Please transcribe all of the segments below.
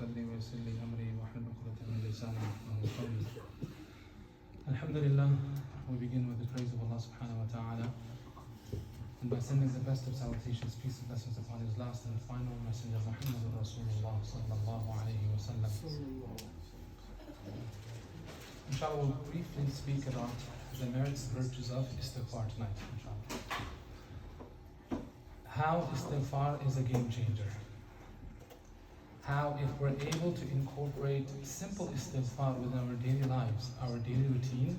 صدري ويسر لي أمري واحلل عقدة من لساني يفقهوا قولي. Alhamdulillah, we begin with the praise of Allah subhanahu wa ta'ala, and by sending the best of salutations, peace and blessings upon his last and final messenger, Muhammad Rasulullah sallallahu alayhi wa sallam. Inshallah, we'll briefly speak about the merits and virtues of istighfar tonight, inshallah. How istighfar is a game changer. How, if we're able to incorporate simple istighfar within our daily lives, our daily routine,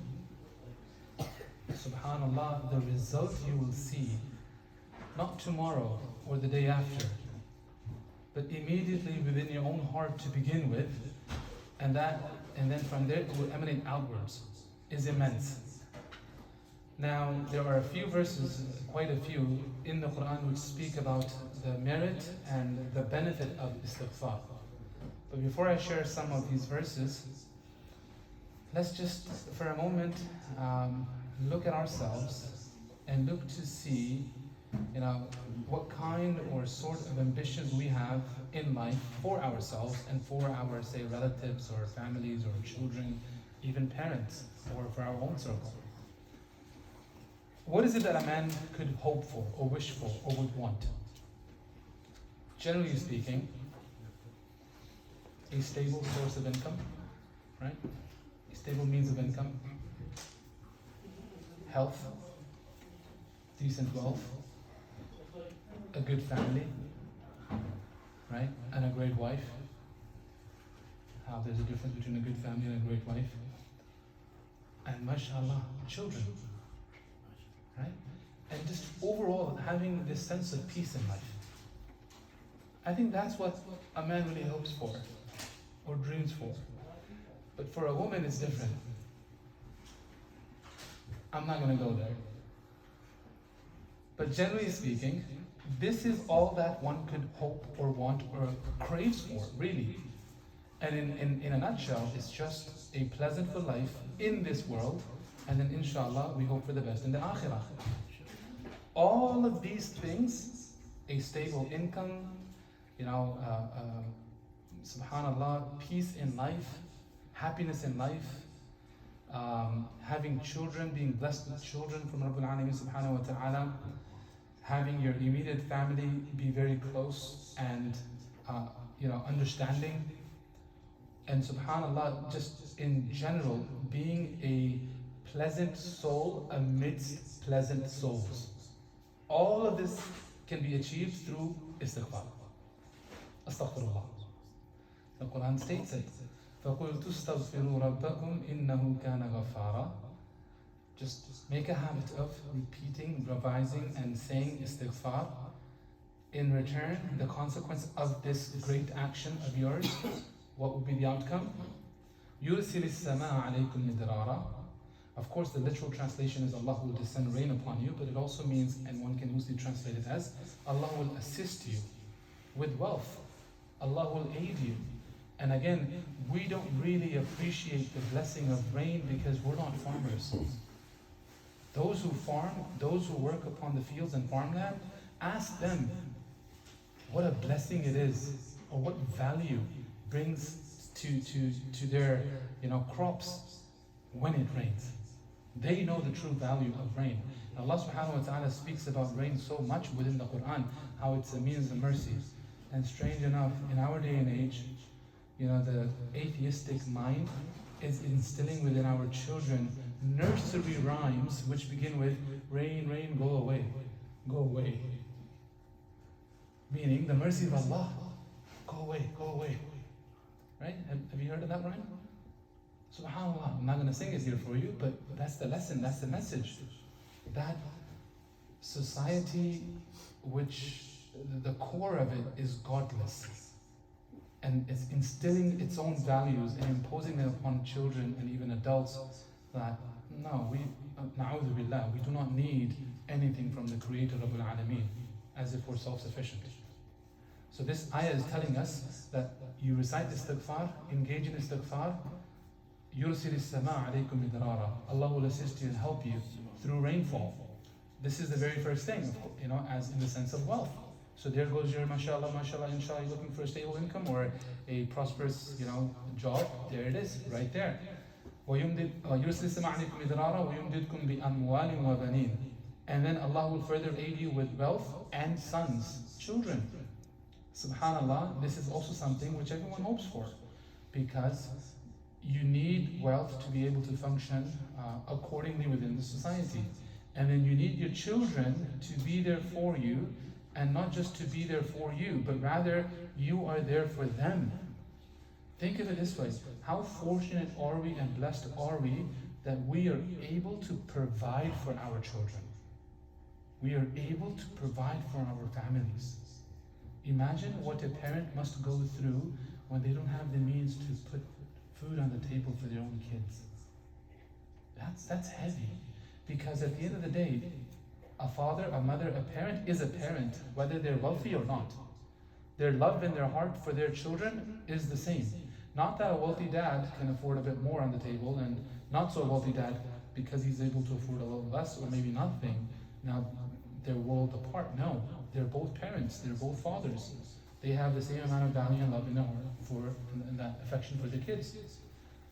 subhanallah, the result you will see, not tomorrow or the day after, but immediately within your own heart to begin with, and then from there it will emanate outwards, is immense. Now, there are a few verses, quite a few, in the Quran which speak about the merit and the benefit of istighfar. But before I share some of these verses, let's just, for a moment, look at ourselves and look to see, what kind or sort of ambitions we have in life for ourselves and for our, say, relatives or families or children, even parents, or for our own circle. What is it that a man could hope for, or wish for, or would want? Generally speaking, a stable source of income, right? A stable means of income, health, decent wealth, a good family, right? And a great wife. How there's a difference between a good family and a great wife. And mashallah, children. Right? And just overall having this sense of peace in life. I think that's what a man really hopes for or dreams for. But for a woman it's different. I'm not going to go there. But generally speaking, this is all that one could hope or want or craves for, really. And in a nutshell, it's just a pleasantful life in this world. And then inshallah, we hope for the best in the akhirah. All of these things, a stable income, subhanallah, peace in life, happiness in life, having children, being blessed with children from Rabbul Alameen subhanahu wa ta'ala, having your immediate family be very close and, understanding, and subhanallah, just in general, being a pleasant soul amidst pleasant souls. All of this can be achieved through istighfar. Astaghfirullah. The Quran states it. فَقُلْتُ اسْتَغْفِرُوا رَبَّكُمْ إِنَّهُ كَانَ غَفَّارًا. Just make a habit of repeating, revising, and saying istighfar. In return, the consequence of this great action of yours, what will be the outcome? يُرْسِلِ السَّمَاءَ عَلَيْكُمْ مِدْرَارًا. Of course, the literal translation is Allah will descend rain upon you, but it also means, and one can loosely translate it as, Allah will assist you with wealth. Allah will aid you. And again, we don't really appreciate the blessing of rain because we're not farmers. Those who farm, those who work upon the fields and farmland, ask them what a blessing it is, or what value brings to their crops when it rains. They know the true value of rain. Allah subhanahu wa ta'ala speaks about rain so much within the Quran, how it's a means of mercy. And strange enough, in our day and age, the atheistic mind is instilling within our children nursery rhymes which begin with, rain, rain, go away, go away. Meaning, the mercy of Allah, go away, go away. Right? Have you heard of that rhyme? SubhanAllah, I'm not going to sing it here for you, but that's the lesson, that's the message. That society which the core of it is godless, and it's instilling its own values and imposing them upon children and even adults, that no, na'udhu billah, we do not need anything from the Creator Rabbul Alameen, as if we're self-sufficient. So this ayah is telling us that you recite istighfar, engage in istighfar, يُرْسِلِ السَّمَاءَ عَلَيْكُمْ مِدْرَارًا. Allah will assist you and help you through rainfall. This is the very first thing, as in the sense of wealth. So there goes your mashallah, mashallah, inshallah, you're looking for a stable income or a prosperous, job. There it is, right there. يُرْسِلِ السَّمَاءَ عَلَيْكُمْ مِدْرَارًا وَيُمْدِدْكُمْ بِأَمْوَالٍ وَبَنِينَ. And then Allah will further aid you with wealth and sons, children. Subhanallah, this is also something which everyone hopes for, because you need wealth to be able to function accordingly within the society. And then you need your children to be there for you, and not just to be there for you, but rather you are there for them. Think of it this way: how fortunate are we and blessed are we that we are able to provide for our children. We are able to provide for our families. Imagine what a parent must go through when they don't have the means to put food on the table for their own kids. That's heavy, because at the end of the day, a father, a mother, a parent is a parent, whether they're wealthy or not. Their love in their heart for their children is the same. Not that a wealthy dad can afford a bit more on the table, and not so wealthy dad, because he's able to afford a little less or maybe nothing. Now they're worlds apart. No, they're both parents, they're both fathers. They have the same amount of value and love in their heart and that affection for their kids.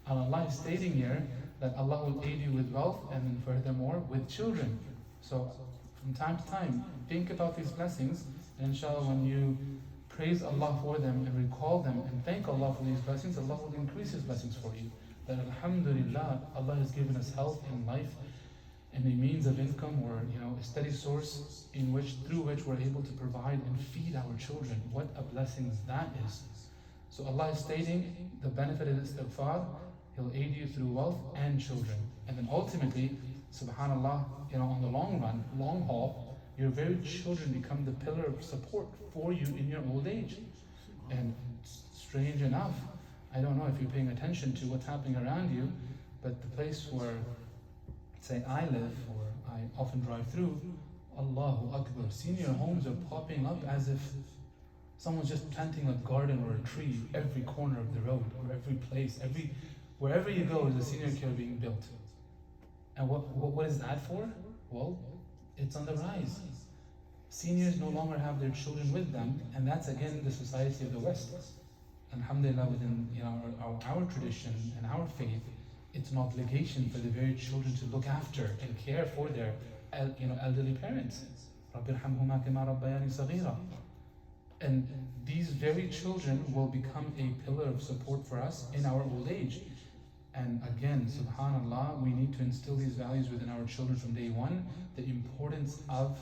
And Allah is stating here that Allah will aid you with wealth, and then furthermore with children. So from time to time, think about these blessings, and inshallah when you praise Allah for them and recall them and thank Allah for these blessings, Allah will increase His blessings for you. That alhamdulillah, Allah has given us health and life and a means of income, or a steady source through which we're able to provide and feed our children. What a blessing that is. So Allah is stating the benefit of istighfar. He'll aid you through wealth and children. And then ultimately, subhanallah, on the long run, long haul, your very children become the pillar of support for you in your old age. And strange enough, I don't know if you're paying attention to what's happening around you, but the place where, say, I live, or I often drive through, Allahu Akbar, senior homes are popping up as if someone's just planting a garden or a tree every corner of the road, or every place, wherever you go is a senior care being built. And what is that for? Well, it's on the rise. Seniors no longer have their children with them, and that's again the society of the West. Alhamdulillah, within our tradition and our faith, it's an obligation for the very children to look after and care for their elderly parents. And these very children will become a pillar of support for us in our old age. And again, subhanallah, we need to instill these values within our children from day one. The importance of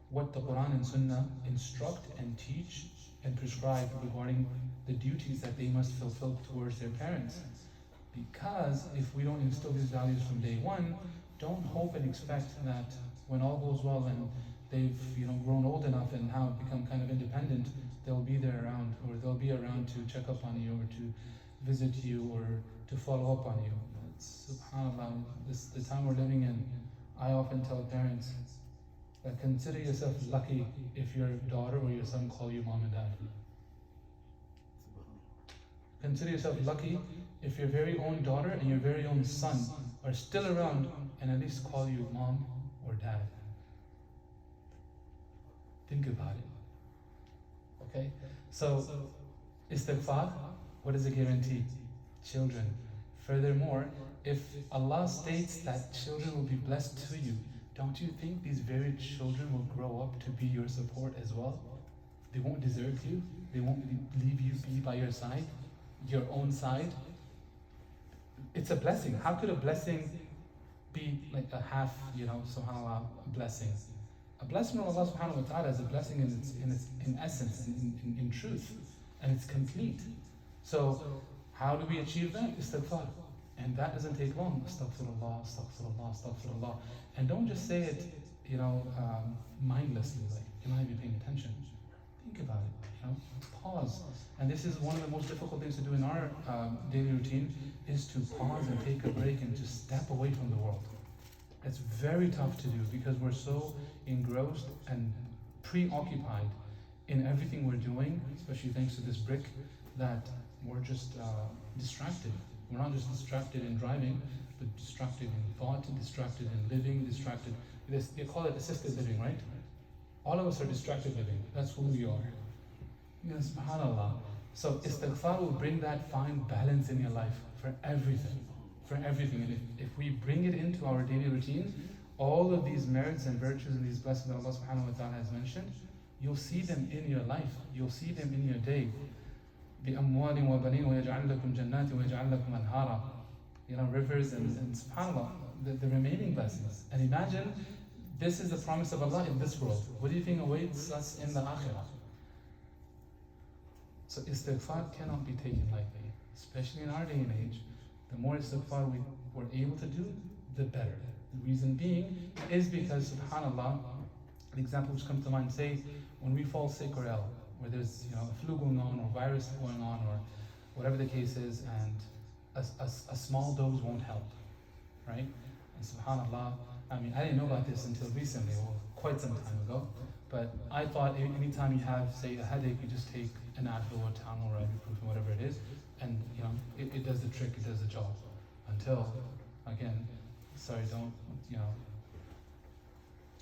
what the Quran and Sunnah instruct and teach and prescribe regarding the duties that they must fulfill towards their parents. Because if we don't instill these values from day one, don't hope and expect that when all goes well and they've grown old enough and now become kind of independent, they'll be there around, or they'll be around to check up on you, or to visit you, or to follow up on you. SubhanAllah, the time we're living in, I often tell parents that consider yourself lucky if your daughter or your son call you mom and dad. Consider yourself lucky if your very own daughter and your very own son are still around and at least call you mom or dad. Think about it. Okay? So, istighfar, what does it guarantee? Children. Furthermore, if Allah states that children will be blessed to you, don't you think these very children will grow up to be your support as well? They won't desert you. They won't leave you be by your side, your own side. It's a blessing. How could a blessing be like a half, subhanAllah, blessing? A blessing from Allah subhanahu wa ta'ala is a blessing in essence, in truth, and it's complete. So, how do we achieve that? Istighfar. And that doesn't take long. Astaghfirullah, astaghfirullah, astaghfirullah. And don't just say it, mindlessly, like you're not even paying attention. Think about it, Pause. And this is one of the most difficult things to do in our daily routine, is to pause and take a break and to step away from the world. It's very tough to do because we're so engrossed and preoccupied in everything we're doing, especially thanks to this brick, that we're just distracted. We're not just distracted in driving, but distracted in thought, distracted in living, distracted. They call it assisted living, right? All of us are distracted living. That's who we are. You know, subhanAllah. So istighfar will bring that fine balance in your life for everything. For everything. And if we bring it into our daily routine, all of these merits and virtues and these blessings that Allah subhanahu wa ta'ala has mentioned, you'll see them in your life. You'll see them in your day. بِأَمْوَالٍ وَبَنِينَ وَيَجْعَلْ لَكُمْ جَنَّاتٍ وَيَجْعَلْ لَكُمْ أَنْهَارًا. You know, rivers and subhanAllah, the remaining blessings. And imagine, this is the promise of Allah in this world. What do you think awaits us in the akhirah? So istighfar cannot be taken lightly, especially in our day and age. The more istighfar we're able to do, the better. The reason being is because, subhanAllah, the example which comes to mind, say, when we fall sick or ill, where there's a flu going on or virus going on or whatever the case is, and a small dose won't help, right? And subhanAllah, I mean, I didn't know about this until recently, well, quite some time ago, but I thought anytime you have, say, a headache, you just take an Advil or Tylenol or ibuprofen, whatever it is, and it does the trick, it does the job. Until, again, sorry, don't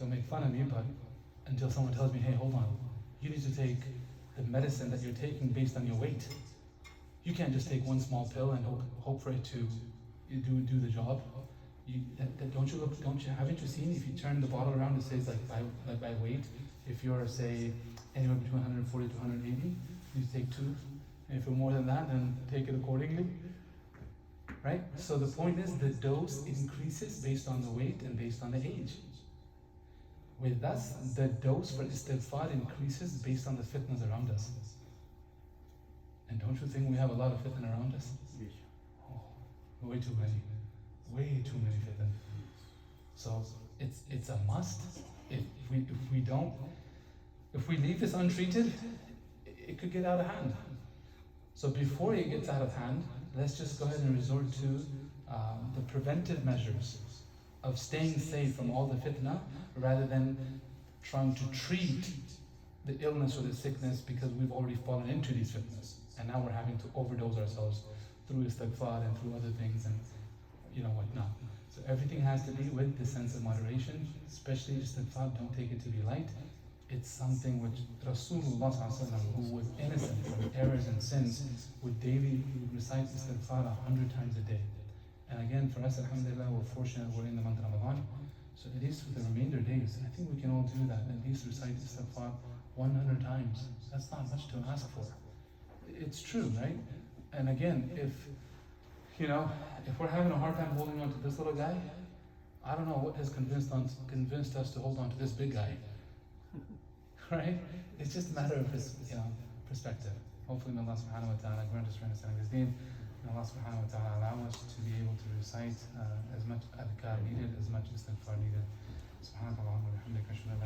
make fun of me, but until someone tells me, hey, hold on, you need to take the medicine that you're taking based on your weight. You can't just take one small pill and hope for it to do the job. Haven't you seen, if you turn the bottle around, it says like by weight, if you're, say, anywhere between 140 to 180, you take 2. And if you're more than that, then take it accordingly. Right? So the point is, the dose increases based on the weight and based on the age. With us, the dose for istighfar increases based on the fitnas around us. And don't you think we have a lot of fitna around us? Oh, way too many. Way too many fitna. So it's a must. If we leave this untreated, it could get out of hand. So before it gets out of hand, let's just go ahead and resort to the preventive measures of staying safe from all the fitna, rather than trying to treat the illness or the sickness because we've already fallen into these fitnas. And now we're having to overdose ourselves through istighfar and through other things and whatnot. So everything has to be with the sense of moderation, especially istighfar. Don't take it to be light. It's something which Rasulullah ﷺ, who was innocent from errors and sins, would daily recite istighfar 100 times a day. And again, for us, alhamdulillah, we're fortunate we're in the month of Ramadan. So at least for the remainder days, I think we can all do that. At least recite istighfar 100 times. That's not much to ask for. It's true, right? And again, if we're having a hard time holding on to this little guy, I don't know what has convinced us to hold on to this big guy. Right? It's just a matter of perspective. Hopefully, may Allah subhanahu wa ta'ala grant us understanding his deen. May Allah subhanahu wa ta'ala allow us to be able to recite as much adhkar needed, as much istighfar needed. Subhanallah wa bihamdika, ashhadu an la